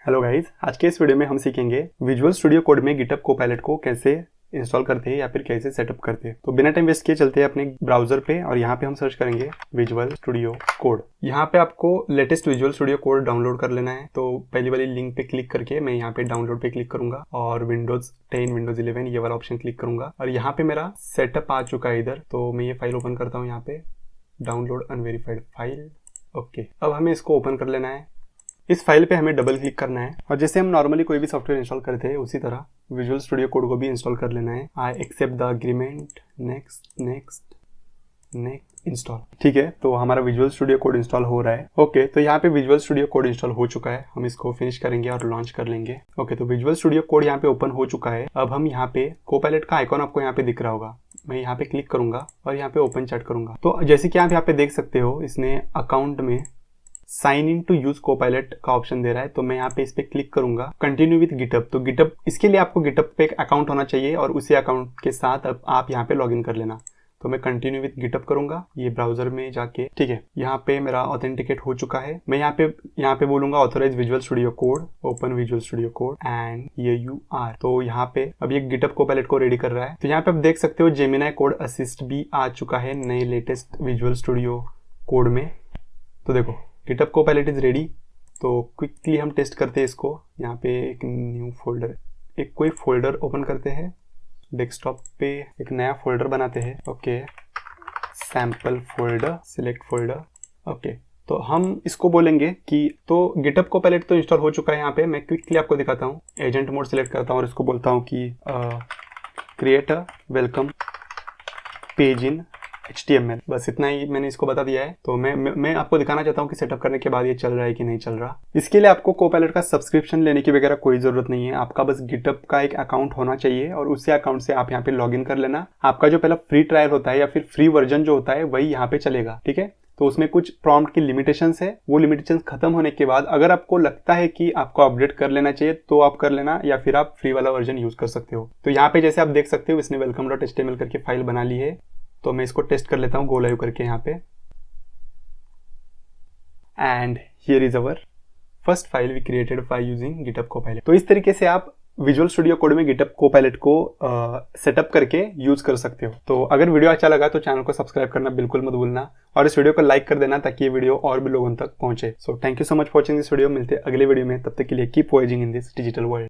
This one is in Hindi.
हेलो गाइस, आज के इस वीडियो में हम सीखेंगे विजुअल स्टूडियो कोड में गिटहब कोपायलट को कैसे इंस्टॉल करते हैं या फिर कैसे सेटअप करते हैं। तो बिना टाइम वेस्ट किए चलते हैं अपने ब्राउजर पे और यहाँ पे हम सर्च करेंगे विजुअल स्टूडियो कोड। यहाँ पे आपको latest visual Studio code download कर लेना है। तो पहली वाली लिंक पे क्लिक करके मैं यहाँ पे डाउनलोड पे क्लिक करूंगा और विंडोज 10 विंडोज 11 ये वाला ऑप्शन क्लिक करूंगा और यहाँ पे मेरा सेटअप आ चुका है इधर। तो मैं ये फाइल ओपन करता हूँ, यहाँ पे डाउनलोड अनवेरीफाइड फाइल। ओके, अब हमें इसको ओपन कर लेना है। इस फाइल पे हमें डबल क्लिक करना है और जैसे हम नॉर्मली कोई भी सॉफ्टवेयर इंस्टॉल करते हैं उसी तरह विजुअल स्टूडियो कोड को भी इंस्टॉल कर लेना है। I accept the agreement, next next next install. ठीक है, तो हमारा विजुअल स्टूडियो कोड इंस्टॉल हो रहा है। ओके, तो यहाँ पे विजुअल स्टूडियो कोड इंस्टॉल हो चुका है। हम इसको फिनिश करेंगे और लॉन्च कर लेंगे। ओके, तो विजुअल स्टूडियो कोड यहाँ पे ओपन हो चुका है। अब हम यहाँ पे कोपायलट का आइकॉन आपको यहाँ पे दिख रहा होगा, मैं यहाँ पे क्लिक करूंगा और यहाँ पे ओपन चैट करूंगा। तो जैसे कि आप यहाँ पे देख सकते हो, इसने अकाउंट में sign in to use Copilot का ऑप्शन दे रहा है। तो मैं यहाँ पे इस पे क्लिक करूंगा, कंटिन्यू विद गिटहब। तो गिटहब, इसके लिए आपको गिटहब पे एक अकाउंट होना चाहिए और उसी अकाउंट के साथ अब आप यहाँ पे लॉगिन कर लेना। तो मैं कंटिन्यू विद गिटहब करूंगा ये ब्राउजर में जाके। ठीक है, यहाँ पे मेरा ऑथेंटिकेट हो चुका है। मैं यहाँ पे बोलूंगा authorize Visual Studio Code, open Visual Studio Code and ये यू आर। तो यहाँ पे अब ये गिटहब कोपायलट को रेडी कर रहा है। तो यहाँ पे आप देख सकते हो जेमिनी कोड असिस्ट भी आ चुका है नए लेटेस्ट विजुअल स्टूडियो कोड में। तो देखो गिटहब कोपायलट इज रेडी। तो क्विकली हम टेस्ट करते हैं इसको। यहाँ पे एक न्यू फोल्डर, एक कोई फोल्डर ओपन करते हैं। डेस्कटॉप पे एक नया फोल्डर बनाते हैं। Okay, sample folder, select folder. Okay, तो हम इसको बोलेंगे कि तो गिटहब कोपायलट तो इंस्टॉल हो चुका है। यहाँ पे मैं क्विकली आपको दिखाता हूँ। एजेंट मोड सिलेक्ट करता हूँ और इसको बोलता हूँ कि create a welcome page in HTML। बस इतना ही मैंने इसको बता दिया है। तो मैं आपको दिखाना चाहता हूँ कि सेटअप करने के बाद ये चल रहा है कि नहीं चल रहा। इसके लिए आपको कोपायलट का सब्सक्रिप्शन लेने की वगैरह कोई जरूरत नहीं है। आपका बस गिटहब का एक अकाउंट होना चाहिए और उसी अकाउंट से आप यहाँ पे लॉग इन कर लेना। आपका जो पहला फ्री ट्रायल होता है या फिर फ्री वर्जन जो होता है वही यहाँ पे चलेगा। ठीक है, तो उसमें कुछ प्रॉम्प्ट की लिमिटेशंस है। वो लिमिटेशंस खत्म होने के बाद अगर आपको लगता है कि आपको अपडेट कर लेना चाहिए तो आप कर लेना, या फिर आप फ्री वाला वर्जन यूज कर सकते हो। तो यहाँ पे जैसे आप देख सकते हो इसने welcome.html करके फाइल बना ली है। तो मैं इसको टेस्ट कर लेता हूँ गो लाइव करके यहाँ पे। And here is our first file we created by using GitHub Copilot. तो इस तरीके से आप विजुअल स्टूडियो कोड में गिटहब कोपायलट को सेटअप करके यूज कर सकते हो। तो अगर वीडियो अच्छा लगा तो चैनल को सब्सक्राइब करना बिल्कुल मत भूलना और इस वीडियो को लाइक कर देना ताकि ये वीडियो और भी लोगों तक पहुंचे। So thank you so much for watching this video. मिलते हैं अगले वीडियो में, तब तक के लिए keep watching in this digital world.